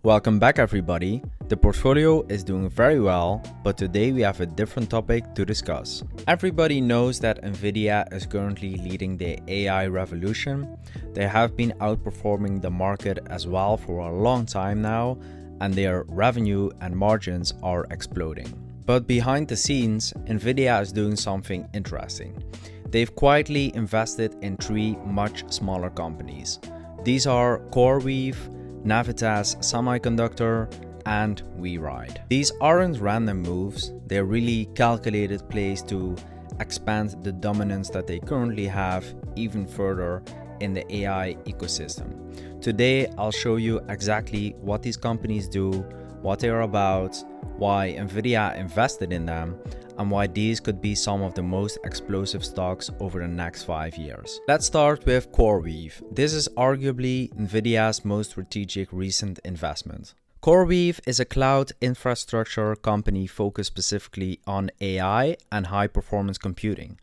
Welcome back everybody. The portfolio is doing very well, but today we have a different topic to discuss. Everybody knows that Nvidia is currently leading the AI revolution. They have been outperforming the market as well for a long time now, and their revenue and margins are exploding. But behind the scenes, Nvidia is doing something interesting. They've quietly invested in three much smaller companies. These are Coreweave, Navitas Semiconductor, and WeRide. These aren't random moves, they're really calculated plays to expand the dominance that they currently have even further in the AI ecosystem. Today, I'll show you exactly what these companies do, what they're about, why Nvidia invested in them, and why these could be some of the most explosive stocks over the next 5 years. Let's start with Coreweave. This is arguably Nvidia's most strategic recent investment. Coreweave is a cloud infrastructure company focused specifically on AI and high-performance computing.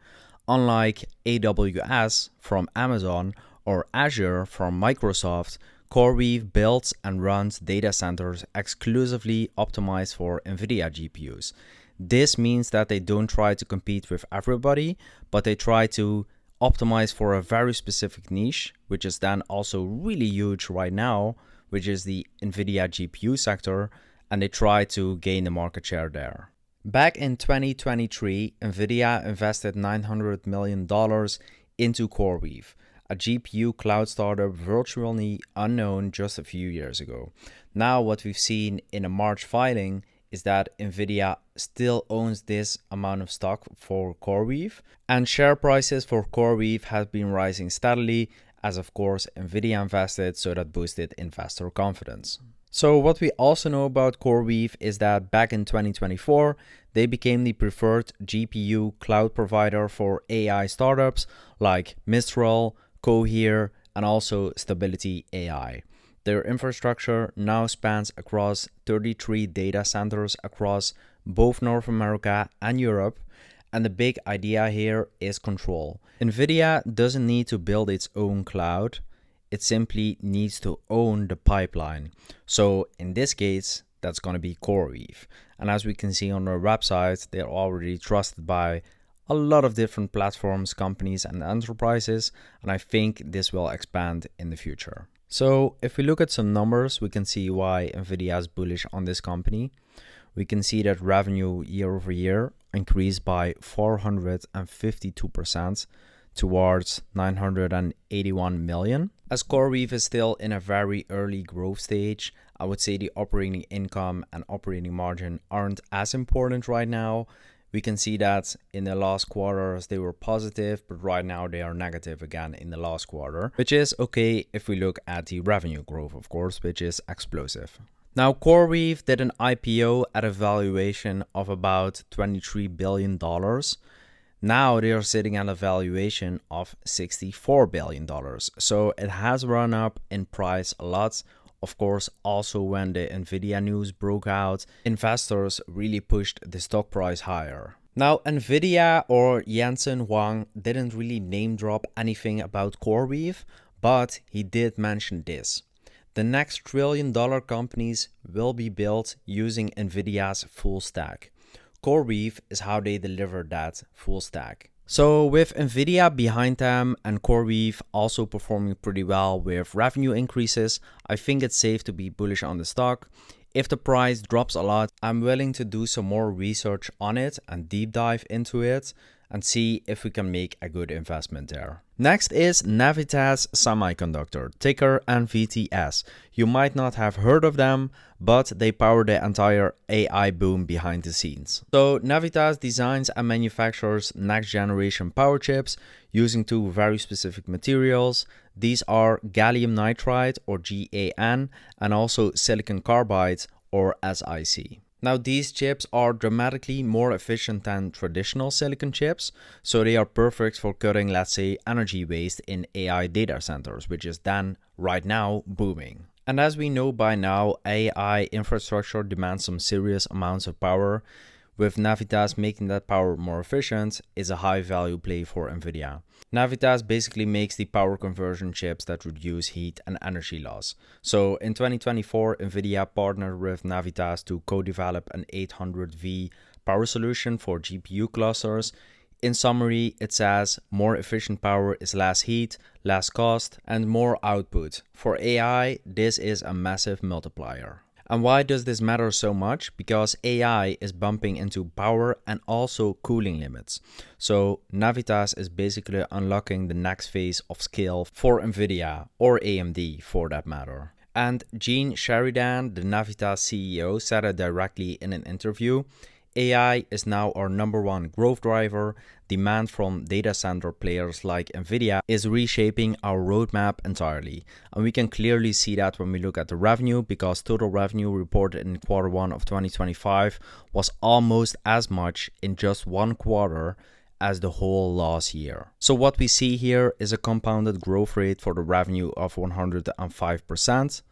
Unlike AWS from Amazon or Azure from Microsoft, Coreweave builds and runs data centers exclusively optimized for Nvidia GPUs. This means that they don't try to compete with everybody, but they try to optimize for a very specific niche, which is then also really huge right now, which is the Nvidia GPU sector, and they try to gain the market share there. Back in 2023, Nvidia invested $900 million into Coreweave, a GPU cloud startup virtually unknown just a few years ago. Now what we've seen in a March filing is that Nvidia still owns this amount of stock for Coreweave, and share prices for Coreweave have been rising steadily as of course Nvidia invested, so that boosted investor confidence. So what we also know about Coreweave is that back in 2024, they became the preferred GPU cloud provider for AI startups like Mistral, Cohere, and also Stability AI. Their infrastructure now spans across 33 data centers across both North America and Europe, and the big idea here is control. Nvidia doesn't need to build its own cloud, it simply needs to own the pipeline. So in this case, that's going to be Coreweave. And as we can see on their website, they're already trusted by a lot of different platforms, companies, and enterprises, and I think this will expand in the future. So if we look at some numbers, we can see why Nvidia is bullish on this company. We can see that revenue year over year increased by 452% towards 981 million. As Coreweave is still in a very early growth stage, I would say the operating income and operating margin aren't as important right now. We can see that in the last quarters they were positive, but right now they are negative again in the last quarter, which is okay if we look at the revenue growth, of course, which is explosive. Now, Coreweave did an IPO at a valuation of about $23 billion. Now they are sitting at a valuation of $64 billion. So it has run up in price a lot. Of course, also when the Nvidia news broke out, investors really pushed the stock price higher. Now, Nvidia or Jensen Huang didn't really name drop anything about Coreweave, but he did mention this. The next trillion-dollar companies will be built using Nvidia's full stack. Coreweave is how they deliver that full stack. So with Nvidia behind them and Coreweave also performing pretty well with revenue increases, I think it's safe to be bullish on the stock. If the price drops a lot, I'm willing to do some more research on it and deep dive into it and see if we can make a good investment there. Next is Navitas Semiconductor, ticker NVTS. You might not have heard of them, but they power the entire AI boom behind the scenes. So Navitas designs and manufactures next generation power chips using two very specific materials. These are gallium nitride or GaN and also silicon carbide or SiC. Now these chips are dramatically more efficient than traditional silicon chips, so they are perfect for cutting, let's say, energy waste in AI data centers, which is then right now booming. And as we know by now, AI infrastructure demands some serious amounts of power. with Navitas making that power more efficient, is a high value play for Nvidia. Navitas basically makes the power conversion chips that reduce heat and energy loss. So in 2024, Nvidia partnered with Navitas to co-develop an 800V power solution for GPU clusters. In summary, it says more efficient power is less heat, less cost, and more output. For AI, this is a massive multiplier. And why does this matter so much? Because AI is bumping into power and also cooling limits. So Navitas is basically unlocking the next phase of scale for Nvidia or AMD for that matter. And Gene Sheridan, the Navitas CEO, said it directly in an interview. AI is now our #1 growth driver. Demand from data center players like Nvidia is reshaping our roadmap entirely. And we can clearly see that when we look at the revenue, because total revenue reported in Q1 of 2025 was almost as much in just one quarter as the whole last year. So what we see here is a compounded growth rate for the revenue of 105%.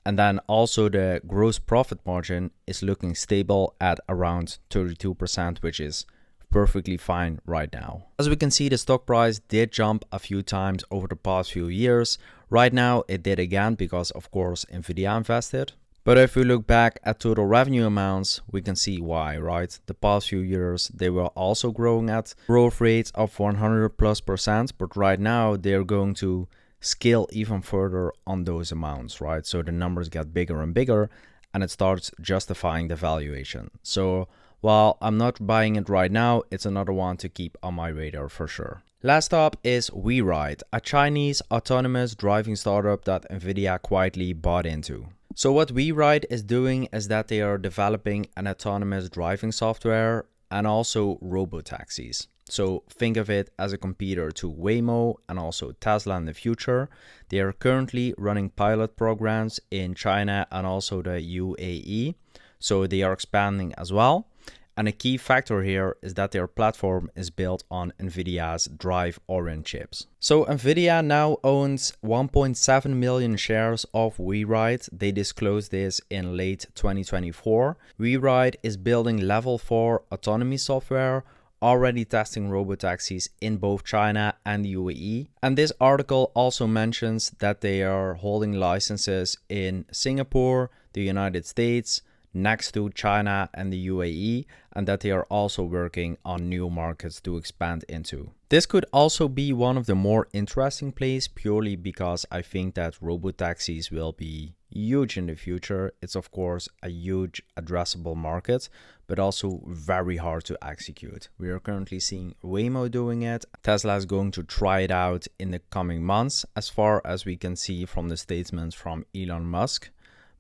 And then also the gross profit margin is looking stable at around 32%, which is perfectly fine right now. As we can see, the stock price did jump a few times over the past few years. Right now it did again because of course Nvidia invested. But if we look back at total revenue amounts, we can see why, right? The past few years they were also growing at growth rates of 100+%, but right now they're going to scale even further on those amounts, right? So the numbers get bigger and bigger and it starts justifying the valuation. So while I'm not buying it right now, it's another one to keep on my radar for sure. Last up is WeRide, a Chinese autonomous driving startup that Nvidia quietly bought into. So what WeRide is doing is that they are developing an autonomous driving software and also robotaxis. So think of it as a competitor to Waymo and also Tesla in the future. They are currently running pilot programs in China and also the UAE. So they are expanding as well. And a key factor here is that their platform is built on Nvidia's Drive Orin chips. So Nvidia now owns 1.7 million shares of WeRide. They disclosed this in late 2024. WeRide is building level 4 autonomy software, already testing robotaxis in both China and the UAE. And this article also mentions that they are holding licenses in Singapore, the United States, next to China and the UAE, and that they are also working on new markets to expand into. This could also be one of the more interesting plays purely because I think that robotaxis will be huge in the future. It's of course a huge addressable market, but also very hard to execute. We are currently seeing Waymo doing it. Tesla is going to try it out in the coming months, as far as we can see from the statements from Elon Musk.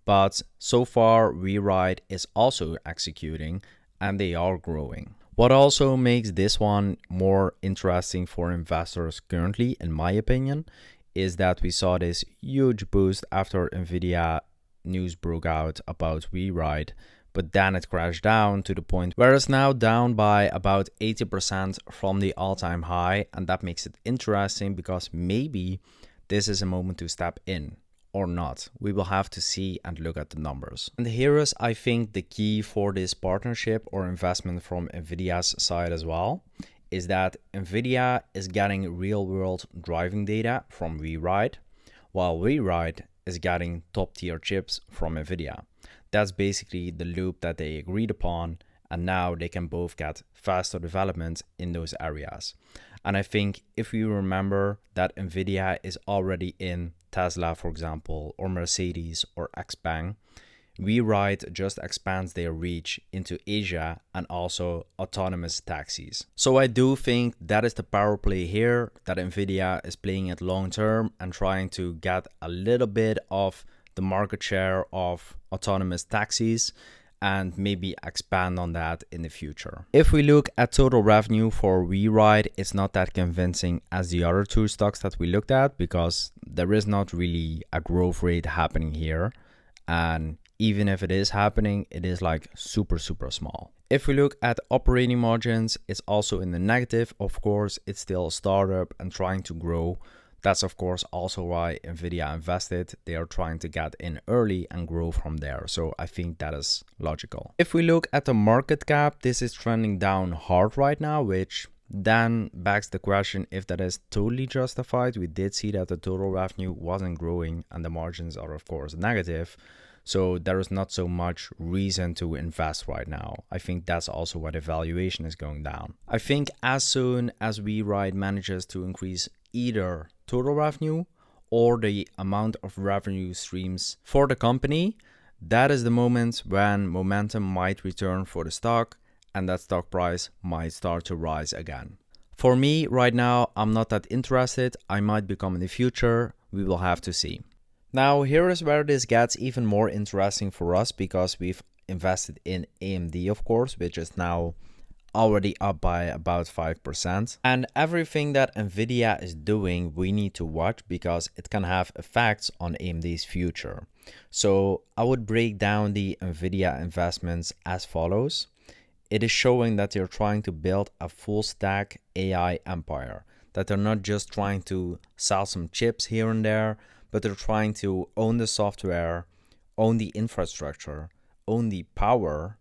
But so far, WeRide is also executing and they are growing. What also makes this one more interesting for investors currently, in my opinion, is that we saw this huge boost after Nvidia news broke out about WeRide, but then it crashed down to the point where it's now down by about 80% from the all-time high. And that makes it interesting because maybe this is a moment to step in. Or not. We will have to see and look at the numbers. And here is, I think, the key for this partnership or investment from Nvidia's side as well, is that Nvidia is getting real-world driving data from WeRide, while WeRide is getting top-tier chips from Nvidia. That's basically the loop that they agreed upon, and now they can both get faster development in those areas. And I think if you remember that Nvidia is already in Tesla, for example, or Mercedes or XPeng, WeRide just expands their reach into Asia and also autonomous taxis. So I do think that is the power play here, that Nvidia is playing it long term and trying to get a little bit of the market share of autonomous taxis and maybe expand on that in the future. If we look at total revenue for WeRide, it's not that convincing as the other two stocks that we looked at because there is not really a growth rate happening here. And even if it is happening, it is like super small. If we look at operating margins, it's also in the negative. Of course, it's still a startup and trying to grow. That's of course also why Nvidia invested. They are trying to get in early and grow from there. So I think that is logical. If we look at the market cap, this is trending down hard right now, which then begs the question if that is totally justified. We did see that the total revenue wasn't growing and the margins are of course negative. So there is not so much reason to invest right now. I think that's also why the valuation is going down. I think as soon as WeRide manages to increase either total revenue or the amount of revenue streams for the company, that is the moment when momentum might return for the stock and that stock price might start to rise again. For me right now, I'm not that interested. I might become in the future. We will have to see. Now, here is where this gets even more interesting for us because we've invested in AMD, of course, which is now already up by about 5%. And everything that Nvidia is doing, we need to watch because it can have effects on AMD's future. So I would break down the Nvidia investments as follows. It is showing that they're trying to build a full stack AI empire, that they're not just trying to sell some chips here and there, but they're trying to own the software, own the infrastructure, own the power,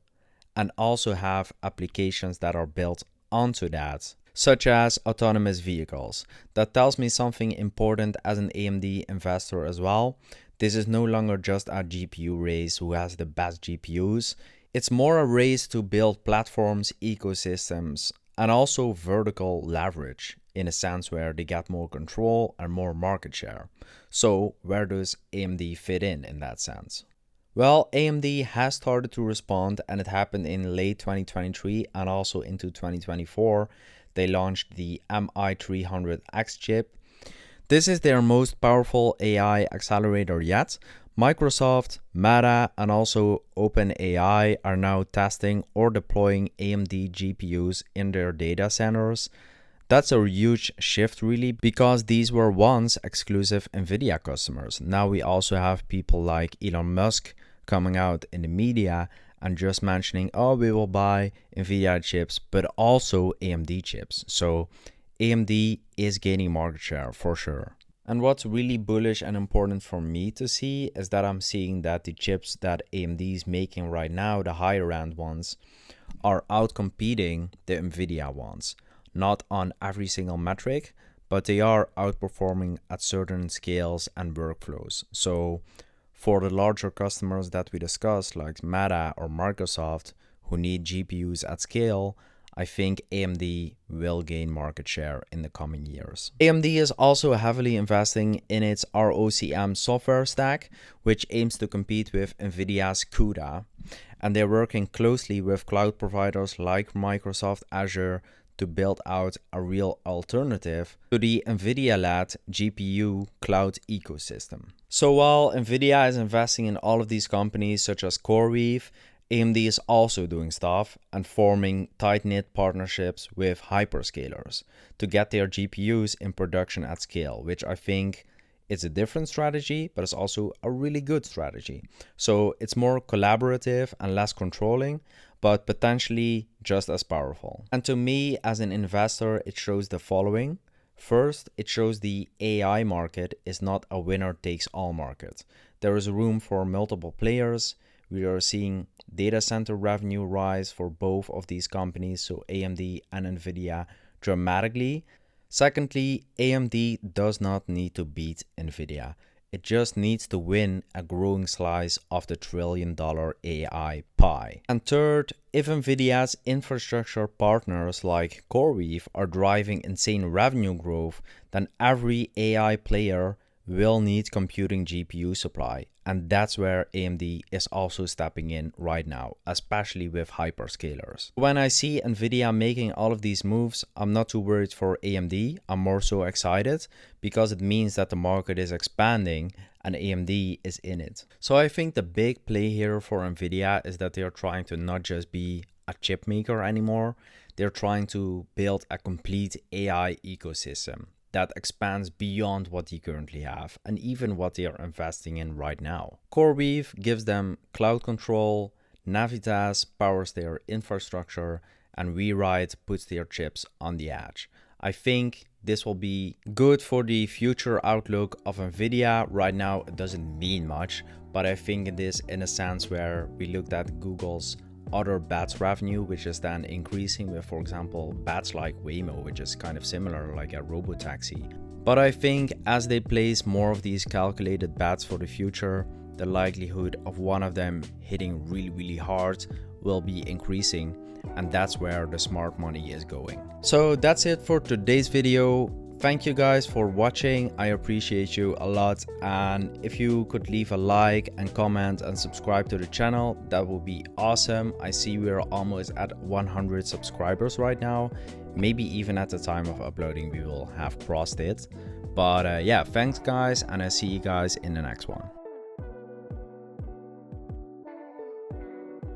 and also have applications that are built onto that, such as autonomous vehicles. That tells me something important as an AMD investor as well. This is no longer just a GPU race who has the best GPUs. It's more a race to build platforms, ecosystems, and also vertical leverage in a sense where they get more control and more market share. So where does AMD fit in that sense? Well, AMD has started to respond and it happened in late 2023 and also into 2024. They launched the MI300X chip. This is their most powerful AI accelerator yet. Microsoft, Meta, and also OpenAI are now testing or deploying AMD GPUs in their data centers. That's a huge shift really because these were once exclusive Nvidia customers. Now we also have people like Elon Musk coming out in the media and just mentioning, oh, we will buy Nvidia chips, but also AMD chips. So AMD is gaining market share for sure. And what's really bullish and important for me to see is that I'm seeing that the chips that AMD is making right now, the higher end ones, are outcompeting the Nvidia ones. Not on every single metric, but they are outperforming at certain scales and workflows. So for the larger customers that we discussed, like Meta or Microsoft, who need GPUs at scale, I think AMD will gain market share in the coming years. AMD is also heavily investing in its ROCm software stack, which aims to compete with Nvidia's CUDA. And they're working closely with cloud providers like Microsoft Azure to build out a real alternative to the Nvidia-led GPU cloud ecosystem. So while Nvidia is investing in all of these companies such as Coreweave, AMD is also doing stuff and forming tight-knit partnerships with hyperscalers to get their GPUs in production at scale, which I think is a different strategy, but it's also a really good strategy. So it's more collaborative and less controlling, but potentially just as powerful. And to me, as an investor, it shows the following. First, it shows the AI market is not a winner-takes-all market. There is room for multiple players. We are seeing data center revenue rise for both of these companies, so AMD and Nvidia, dramatically. Secondly, AMD does not need to beat Nvidia. It just needs to win a growing slice of the $1 trillion AI pie. And third, if Nvidia's infrastructure partners like Coreweave are driving insane revenue growth, then every AI player will need computing GPU supply. And that's where AMD is also stepping in right now, especially with hyperscalers. When I see Nvidia making all of these moves, I'm not too worried for AMD. I'm more so excited because it means that the market is expanding and AMD is in it. So I think the big play here for Nvidia is that they are trying to not just be a chip maker anymore. They're trying to build a complete AI ecosystem that expands beyond what they currently have and even what they are investing in right now. Coreweave gives them cloud control, Navitas powers their infrastructure, and WeRide puts their chips on the edge. I think this will be good for the future outlook of Nvidia. Right now, it doesn't mean much, but I think it is in a sense where we looked at Google's other bets revenue, which is then increasing with, for example, bets like Waymo, which is kind of similar, like a robotaxi. But I think as they place more of these calculated bets for the future, the likelihood of one of them hitting really hard will be increasing, and that's where the smart money is going. So that's it for today's video. Thank you guys for watching. I appreciate you a lot, and if you could leave a like and comment and subscribe to the channel, that would be awesome. I see we're almost at 100 subscribers right now. Maybe even at the time of uploading we will have crossed it. But yeah, thanks guys, and I see you guys in the next one.